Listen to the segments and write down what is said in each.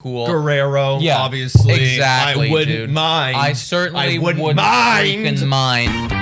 cool. Guerrero, obviously. Exactly, I wouldn't dude. mind. I certainly wouldn't mind. freaking mind.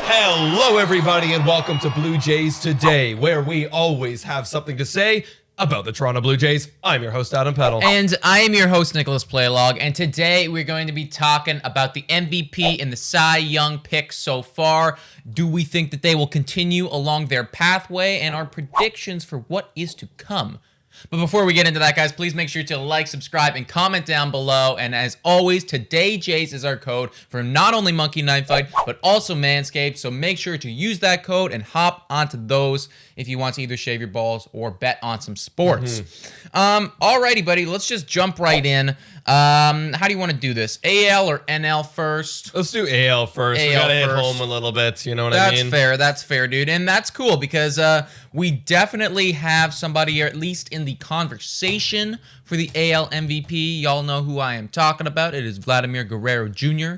Hello, everybody, and welcome to Blue Jays Today, where we always have something to say about the Toronto Blue Jays. I'm your host, Adam Peddle. And I am your host, Nicholas Playlog, and today we're going to be talking about the MVP and the Cy Young picks so far. Do we think that they will continue along their pathway, and our predictions for what is to come? But before we get into that, guys, please make sure to like, subscribe, and comment down below. And as always, Today Jays is our code for not only Monkey Knife Fight, but also Manscaped. So make sure to use that code and hop onto those if you want to either shave your balls or bet on some sports. Alrighty, buddy, let's just jump right in. How do you want to do this? AL or NL first? Let's do AL first. We gotta hit home a little bit, you know what I mean? That's fair, dude. And that's cool because we definitely have somebody, or at least in the conversation, for the AL MVP. Y'all know who I am talking about. It is Vladimir Guerrero Jr.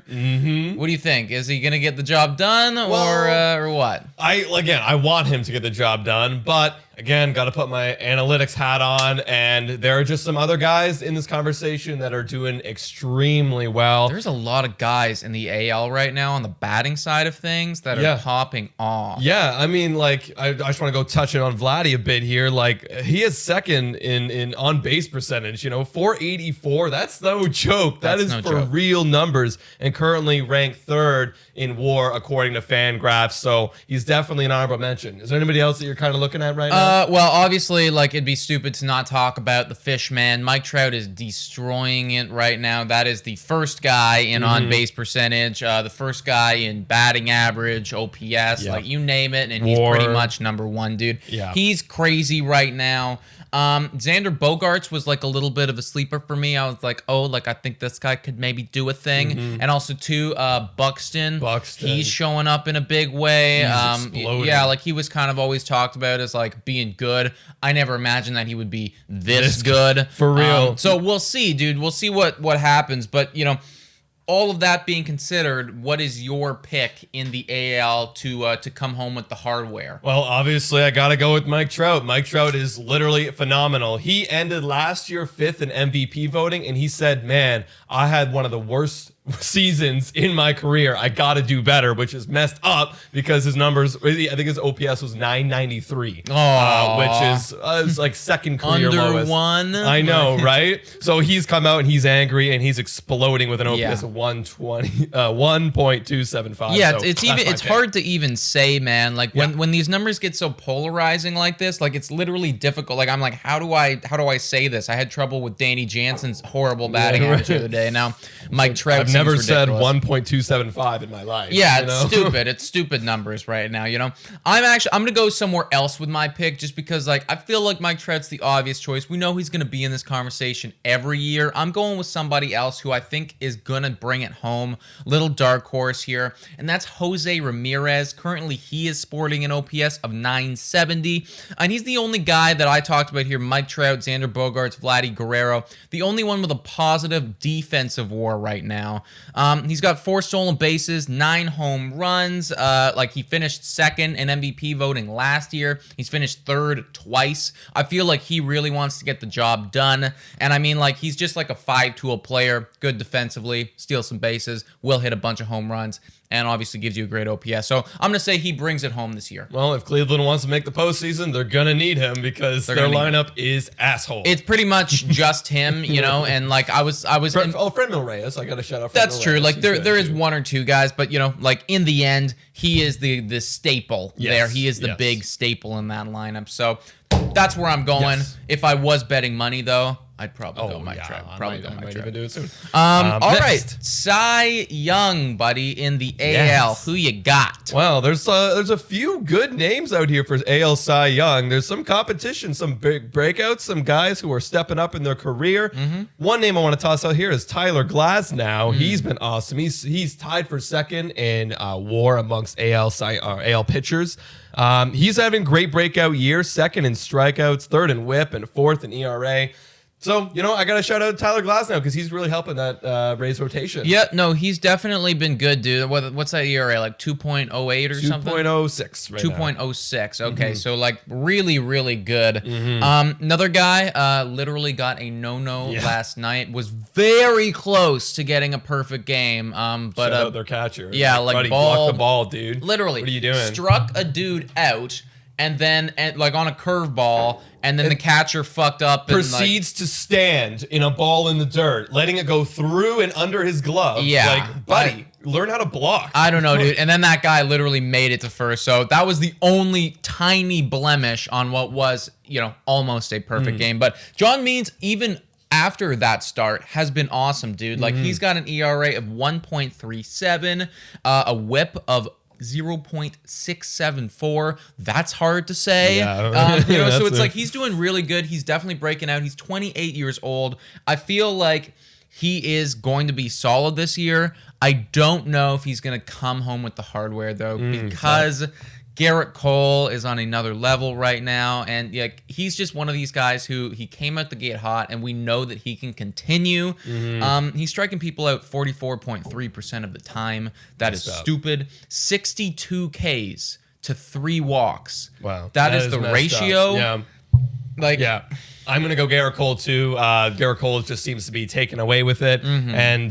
What do you think? Is he going to get the job done or what? I want him to get the job done, but again, got to put my analytics hat on, and there are just some other guys in this conversation that are doing extremely well. There's a lot of guys in the AL right now on the batting side of things that are popping off. Yeah, I mean, like, I just want to go touching on Vladdy a bit here. Like, he is second in on-base percentage, 484. That's no joke. That is for real numbers, and currently ranked third in WAR according to Fangraphs, so he's definitely an honorable mention. Is there anybody else that you're kind of looking at right now? Well, obviously, like, it'd be stupid to not talk about the fish man. Mike Trout is destroying it right now. That is the first guy in on-base percentage, the first guy in batting average, OPS, like, you name it, and he's pretty much number one, dude. Yeah. He's crazy right now. Xander Bogaerts was like a little bit of a sleeper for me. I was like, I think this guy could maybe do a thing. And also too, Buxton, he's showing up in a big way. Yeah, like, he was kind of always talked about as like being good. I never imagined that he would be this good. For real. So we'll see, dude. We'll see what happens. But, all of that being considered, what is your pick in the AL to come home with the hardware? Well, obviously, I got to go with Mike Trout. Mike Trout is literally phenomenal. He ended last year 5th in MVP voting, and he said, man, I had one of the worst seasons in my career. I got to do better, which is messed up because his numbers, I think his OPS was 993, which is like second career lowest. One. I know, right? So he's come out and he's angry and he's exploding with an OPS of 1.275. Yeah, so it's hard to even say, man. Like, when these numbers get so polarizing like this, like, it's literally difficult. Like, I'm like, how do I say this? I had trouble with Danny Jansen's horrible batting average the other day. Now, Mike Trout. I've never said 1.275 in my life. Yeah, it's stupid. It's stupid numbers right now, I'm going to go somewhere else with my pick just because, like, I feel like Mike Trout's the obvious choice. We know he's going to be in this conversation every year. I'm going with somebody else who I think is going to bring it home. Little dark horse here, and that's Jose Ramirez. Currently, he is sporting an OPS of 970, and he's the only guy that I talked about here, Mike Trout, Xander Bogaerts, Vladdy Guerrero, the only one with a positive defensive WAR right now. He's got 4 stolen bases, 9 home runs. Like, he finished second in MVP voting last year. He's finished third twice. I feel like he really wants to get the job done. And I mean, like, he's just like a 5-tool player, good defensively, steals some bases, will hit a bunch of home runs, and obviously gives you a great OPS. So I'm going to say he brings it home this year. Well, if Cleveland wants to make the postseason, they're going to need him because their lineup is asshole. It's pretty much just him, and like I was Fred Reyes, I got to shout out Fred That's true. Like, there is 1 or 2 guys, but like, in the end, he is the staple there. He is the big staple in that lineup. So that's where I'm going. If I was betting money, though, I'd probably go Mike Trout. Probably go Mike Trout. Even do it soon. All right, Cy Young, buddy, in the AL. Who you got? Well, there's a few good names out here for AL Cy Young. There's some competition, some big breakouts, some guys who are stepping up in their career. One name I want to toss out here is Tyler Glasnow. He's been awesome. He's tied for second in WAR amongst AL pitchers. He's having a great breakout year, second in strikeouts, third in WHIP, and fourth in ERA. So, I got to shout out Tyler Glass now because he's really helping that Rays rotation. Yeah, no, he's definitely been good, dude. What's that ERA, like 2.08 or something? 2.06 right 2.06. Okay, so like really, really good. Another guy literally got a no-no last night. Was very close to getting a perfect game. But shout out their catcher. Yeah, like buddy, ball, block the ball, dude. Literally. What are you doing? Struck a dude out. And then, like on a curveball, and then the catcher fucked up. And proceeds to stand in a ball in the dirt, letting it go through and under his glove. Yeah. Like, buddy, learn how to block. I don't know, dude. And then that guy literally made it to first. So that was the only tiny blemish on what was, almost a perfect game. But John Means, even after that start, has been awesome, dude. Like, he's got an ERA of 1.37, a whip of 0.674. That's hard to say. Yeah. So it's like he's doing really good. He's definitely breaking out. He's 28 years old. I feel like he is going to be solid this year. I don't know if he's going to come home with the hardware, though, because Garrett Cole is on another level right now, and he's just one of these guys who he came out the gate hot, and we know that he can continue. He's striking people out 44.3% of the time. That is stupid. 62 Ks to 3 walks. Wow, that is the ratio. Yeah. I'm gonna go Garrett Cole too. Garrett Cole just seems to be taken away with it, and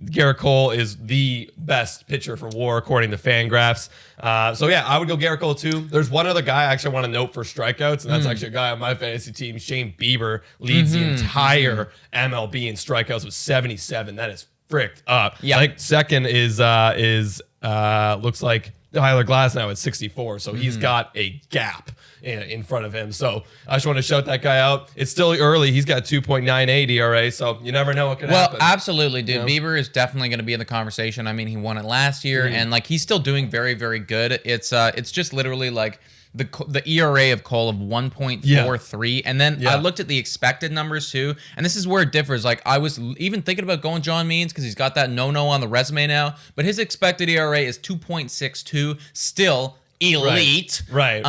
Garrett Cole is the best pitcher for WAR according to Fangraphs. I would go Garrett Cole too. There's one other guy I actually want to note for strikeouts, and that's actually a guy on my fantasy team. Shane Bieber leads the entire MLB in strikeouts with 77. That is fricked up. Yeah. I think second is looks like Tyler Glass now at 64, so he's got a gap in front of him. So I just want to shout that guy out. It's still early. He's got 2.98 ERA, so you never know what could happen. Well, absolutely, dude. Bieber is definitely going to be in the conversation. I mean, he won it last year, and he's still doing very, very good. It's just literally like the ERA of Cole of 1.43, and then I looked at the expected numbers too, and this is where it differs. Like, I was even thinking about going John Means because he's got that no-no on the resume now, but his expected ERA is 2.62, still elite. Right.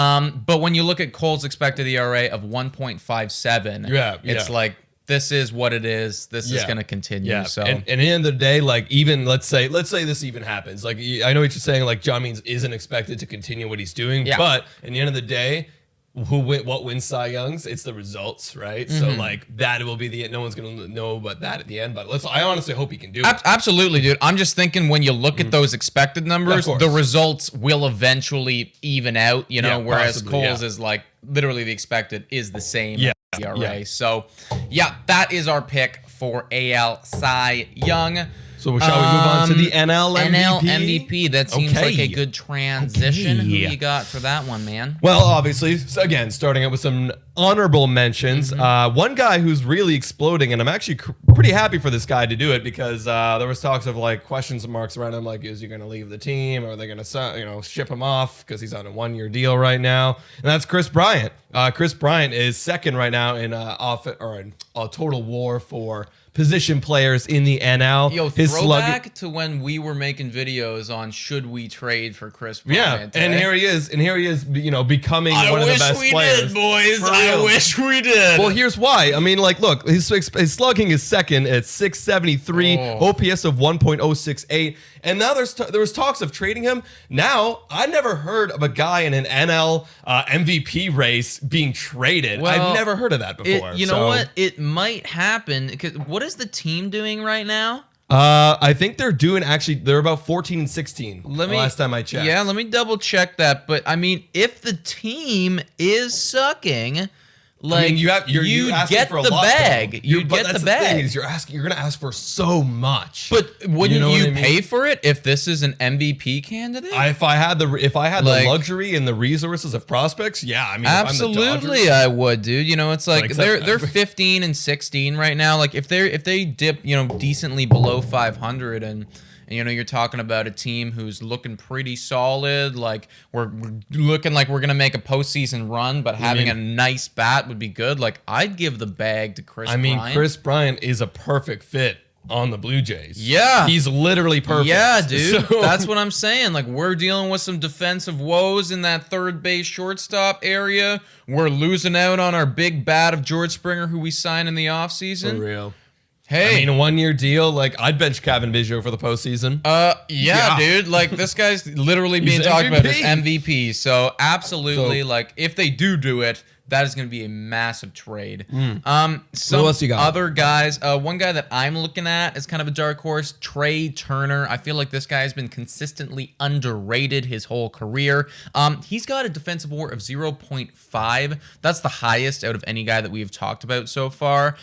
But when you look at Cole's expected ERA of 1.57, it's like, this is what it is. This is going to continue. Yeah. So, and at the end of the day, like, even let's say this even happens. Like, I know what you're saying. Like, John Means isn't expected to continue what he's doing, but at the end of the day, what wins Cy Youngs? It's the results, right? So like that will be no one's gonna know about that at the end. But I honestly hope he can do it. Absolutely, dude. I'm just thinking when you look at those expected numbers, the results will eventually even out. Whereas possibly, Cole's is like literally the expected is the same ERA. So that is our pick for AL Cy Young. So shall we move on to the NL MVP? NL MVP. That seems like a good transition. Who you got for that one, man? Well, obviously, again, starting out with some honorable mentions. One guy who's really exploding, and I'm actually pretty happy for this guy to do it because there was talks of like questions and marks around him, like, is he going to leave the team, or are they going to ship him off because he's on a 1-year deal right now? And that's Chris Bryant. Chris Bryant is second right now in total WAR for position players in the NL. Yo, throwback to when we were making videos on should we trade for Chris Bryant. Yeah, and here he is, becoming one of the best players. I wish we did, boys. I wish we did. Well, here's why. I mean, like, look, his slugging is second at 673, OPS of 1.068, and now there was talks of trading him. Now, I never heard of a guy in an NL MVP race being traded. Well, I've never heard of that before. You know what? It might happen because what is the team doing right now? I think they're about 14 and 16. Last time I checked. Yeah, let me double check that. But I mean, if the team is sucking, like, you get the bag. You get the bag. Thing is, you're gonna ask for so much. But wouldn't you pay for it if this is an MVP candidate? If I had the luxury and the resources of prospects, yeah. I mean, absolutely, I would, dude. It's like they're 15 and 16 right now. Like if they dip, decently below 500 and you're talking about a team who's looking pretty solid. Like we're looking like we're gonna make a postseason run, but having a nice bat would be good. Like I'd give the bag to Chris Bryant. Chris Bryant is a perfect fit on the Blue Jays. Yeah. He's literally perfect. Yeah, dude. So- That's what I'm saying. Like, we're dealing with some defensive woes in that third base shortstop area. We're losing out on our big bat of George Springer, who we signed in the offseason. For real. Hey. I mean, a 1-year deal, like, I'd bench Kevin Biggio for the postseason. Yeah, dude. Like, this guy's literally being talked about as MVP. MVP. So, absolutely, So- like, if they do it, that is going to be a massive trade. Some Who else you got? other guys. One guy that I'm looking at is kind of a dark horse, Trey Turner. I feel like this guy has been consistently underrated his whole career. He's got a defensive WAR of 0.5. That's the highest out of any guy that we've talked about so far.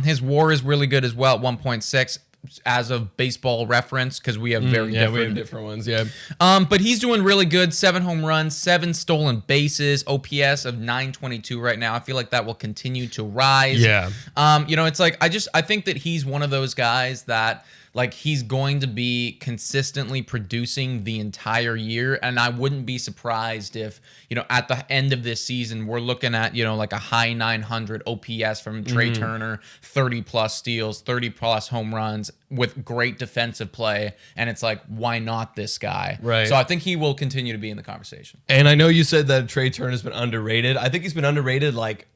His WAR is really good as well at 1.6. As of Baseball Reference, because we have very we different. have different ones, yeah. But he's doing really good. 7 home runs, 7 stolen bases, OPS of 922 right now. I feel like that will continue to rise. Yeah. It's like I think that he's one of those guys that like he's going to be consistently producing the entire year, and I wouldn't be surprised if, at the end of this season we're looking at, like a high 900 OPS from Trey Turner, 30 plus steals, 30 plus home runs with great defensive play, and it's like, why not this guy? Right. So I think he will continue to be in the conversation. And I know you said that Trey Turner has been underrated. I think he's been underrated like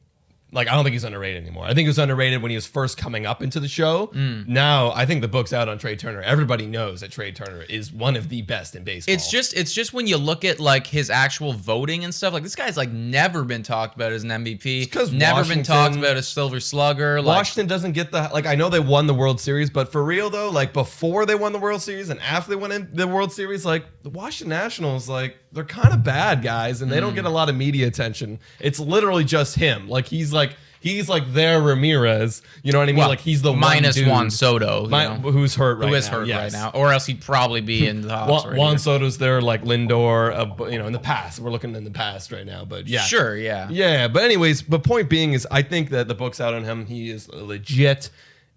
I don't think he's underrated anymore. I think he was underrated when he was first coming up into the show. Now, I think the book's out on Trey Turner. Everybody knows that Trey Turner is one of the best in baseball. It's just when you look at like his actual voting and stuff, like this guy's like never been talked about as an MVP. Because never been talked about as Silver Slugger. Like, Washington doesn't get the, like, I know they won the World Series, but for real though, like before they won the World Series and after they won the World Series, like the Washington Nationals, like they're kind of bad guys and they don't get a lot of media attention. It's literally just him. Like he's like their Ramirez, you know what I mean? well, like he's the minus one dude Juan Soto, who's hurt right now. who is hurt right now, or else he'd probably be in the Hawks right Juan here. Soto's there, like Lindor, in the past. We're looking in the past right now, but yeah. Sure, yeah. Yeah, but anyways, the point being is I think that the book's out on him. He is legit,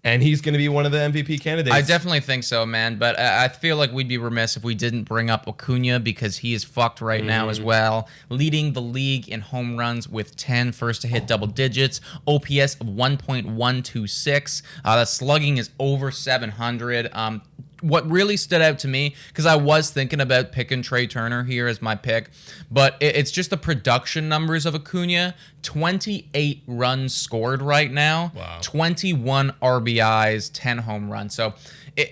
and he's going to be one of the MVP candidates. I definitely think so, man. But I feel like we'd be remiss if we didn't bring up Acuna because he is fucked right now as well. Leading the league in home runs with 10 first to hit double digits. OPS of 1.126. The slugging is over 700. What really stood out to me, because I was thinking about picking Trey Turner here as my pick, but it's just the production numbers of Acuna. 28 runs scored right now. Wow. 21 RBIs, 10 home runs. So,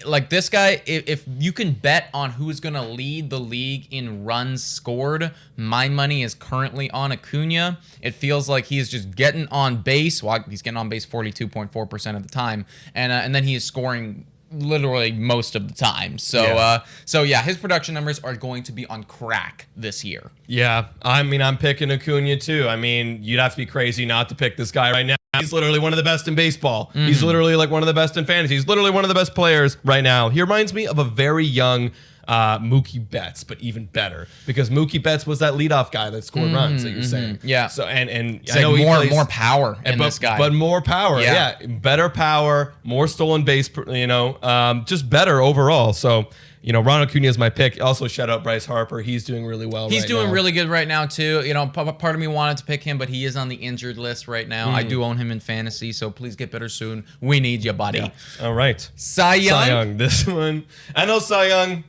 like this guy, if you can bet on who's going to lead the league in runs scored, my money is currently on Acuna. It feels like he is just getting on base. Well, he's getting on base 42.4% of the time, and then he is scoring literally most of the time. So his production numbers are going to be on crack this year. Yeah, I mean, I'm picking Acuna too. I mean, you'd have to be crazy not to pick this guy right now. He's literally one of the best in baseball. He's literally like one of the best in fantasy. He's literally one of the best players right now. He reminds me of a very young Mookie Betts, but even better, because Mookie Betts was that leadoff guy that scored runs that you're saying. Yeah. So and It's I know like more power in this guy. but more power. Yeah. Yeah, better power, more stolen base. Just better overall. So. Ron Acuna is my pick. Also, shout out Bryce Harper. He's doing really well. He's doing really good right now too. Part of me wanted to pick him, but he is on the injured list right now. I do own him in fantasy, so please get better soon. We need you, buddy. Yeah. All right. Cy Young. Cy Young. This one. I know Cy Young.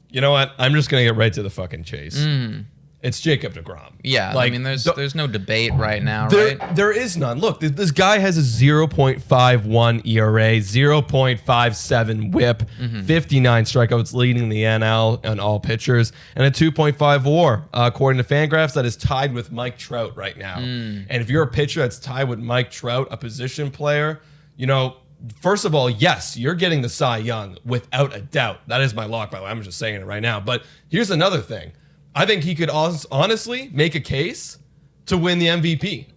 You know what? I'm just gonna get right to the fucking chase. It's Jacob deGrom. Yeah, I mean, there's no debate right now, right? There is none. Look, this guy has a 0.51 ERA, 0.57 WHIP, 59 strikeouts, leading the NL on all pitchers, and a 2.5 WAR. According to Fangraphs, that is tied with Mike Trout right now. And if you're a pitcher that's tied with Mike Trout, a position player, first of all, yes, you're getting the Cy Young without a doubt. That is my lock, by the way. I'm just saying it right now. But here's another thing. I think he could honestly make a case to win the MVP.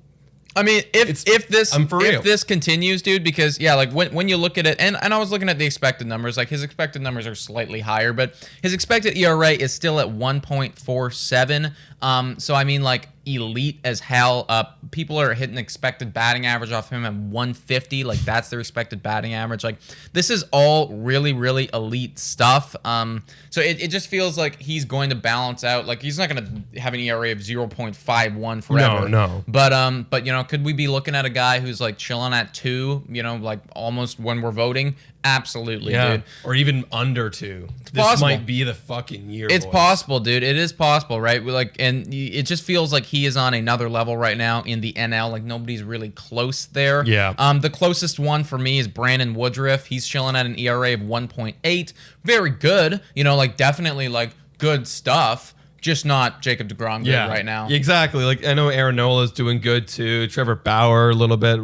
I mean, if this continues, dude, because like when you look at it, and I was looking at the expected numbers, like his expected numbers are slightly higher, but his expected ERA is still at 1.47. So I mean, like elite as hell. People are hitting expected batting average off him at 150. Like, that's their expected batting average. Like, this is all really, really elite stuff. So it just feels like he's going to balance out. Like, he's not going to have an ERA of 0.51 forever. No. But you know, could we be looking at a guy who's like chilling at 2? You know, like almost when we're voting. Absolutely, dude. Or even under 2. This possible. might be the fucking year. It's boys. possible, dude. It is possible, right? Like, and it just feels like he is on another level right now in the NL. Like, nobody's really close there. Yeah. The closest one for me is Brandon Woodruff. He's chilling at an ERA of 1.8. Very good. You know, like, definitely like good stuff. Just not Jacob deGrom good right now. Exactly. Like, I know Aaron Nola's doing good too. Trevor Bauer a little bit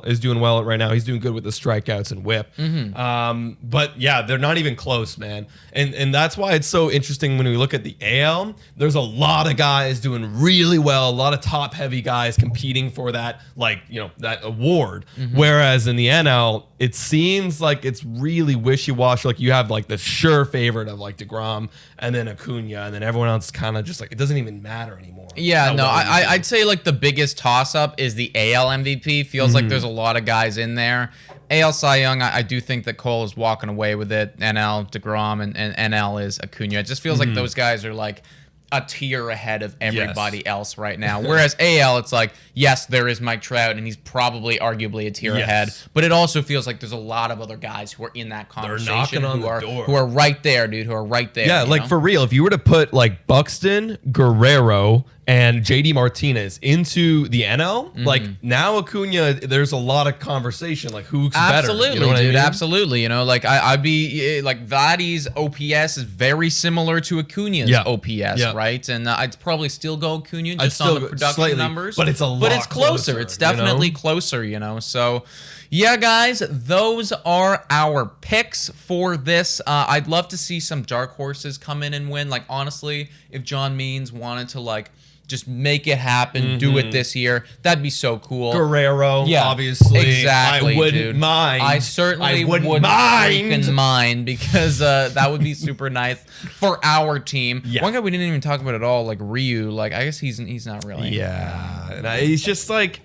is doing well right now. He's doing good with the strikeouts and whip. But yeah, they're not even close, man. And that's why it's so interesting when we look at the AL. There's a lot of guys doing really well. A lot of top heavy guys competing for that, like, you know, that award. Whereas in the NL, it seems like it's really wishy-washy. Like, you have like the sure favorite of like deGrom and then Acuna, and then everyone else kind of just like, it doesn't even matter anymore. Yeah, no, I'd say like the biggest toss-up is the AL MVP. Feels like there's a lot of guys in there. AL Cy Young, I do think that Cole is walking away with it. NL, deGrom, and NL is Acuna. It just feels like those guys are like a tier ahead of everybody else right now. Whereas AL, it's like, yes, there is Mike Trout, and he's probably arguably a tier ahead. But it also feels like there's a lot of other guys who are in that conversation knocking on the door. who are right there, dude, who are right there. Yeah, like, know? for real, if you were to put like Buxton, Guerrero, and JD Martinez into the NL, like, now Acuna, there's a lot of conversation, like, who's better? Absolutely, you know what dude. I mean? Absolutely. You know, like, I'd be like, Vladdy's OPS is very similar to Acuna's OPS, right? And I'd probably still go Acuna just on the production slightly, numbers, but it's a lot closer. closer. It's definitely closer. You know, so. Yeah, guys, those are our picks for this. I'd love to see some dark horses come in and win. Like, honestly, if John Means wanted to, like, just make it happen, do it this year, that'd be so cool. Guerrero, obviously. Exactly, I wouldn't mind. I certainly wouldn't freaking mind, because that would be super nice for our team. Yeah. One guy we didn't even talk about at all, like Ryu, like, I guess he's not really. Yeah. And it's just like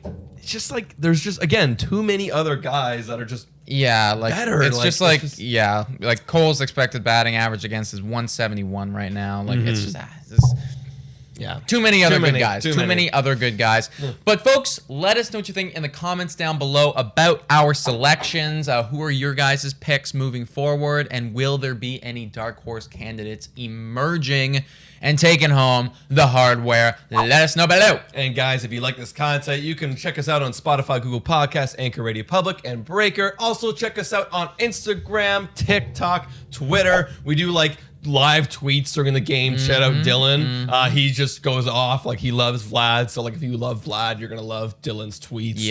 there's just, again, too many other guys that are just like better. It's like, just like like Cole's expected batting average against is 171 right now. Like, it's just too many other good guys. Too many other good guys. But folks, let us know what you think in the comments down below about our selections. Who are your guys' picks moving forward, and will there be any dark horse candidates emerging and taking home the hardware? Let us know below. And guys, if you like this content, you can check us out on Spotify, Google Podcasts, Anchor Radio Public, and Breaker. Also, check us out on Instagram, TikTok, Twitter. We do like live tweets during the game. Shout out Dylan. He just goes off, like, he loves Vlad. So, like, if you love Vlad, you're gonna love Dylan's tweets.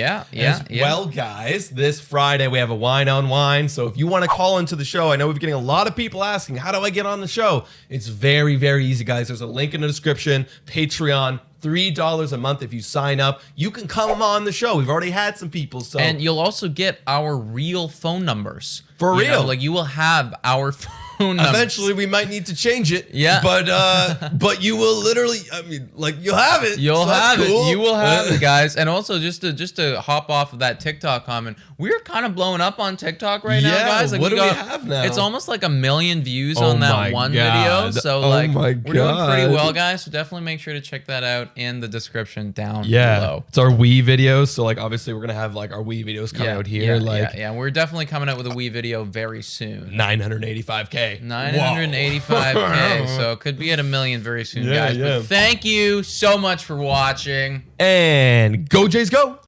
Well, guys, this Friday we have a wine on wine. So if you want to call into the show, I know we've been getting a lot of people asking, how do I get on the show? It's very, very easy, guys. There's a link in the description. Patreon. $3 a month if you sign up. You can come on the show. We've already had some people. So, and you'll also get our real phone numbers. For real. Like, you will have our phone numbers. Eventually, we might need to change it. Yeah. But you will literally, I mean, like, you'll have it. You'll so have cool. it. You will have it, guys. And also, just to hop off of that TikTok comment, we're kind of blowing up on TikTok right now, guys. Like, what do we have now? It's almost like 1 million views on that one video. So, like, we're doing pretty well, guys. So definitely make sure to check that out in the description down below. It's our Wii videos. So, like, obviously, we're gonna have like our Wii videos coming out here. We're definitely coming out with a Wii video very soon. 985K. 985K. So it could be at 1 million very soon, guys. But thank you so much for watching. And go Jays, go!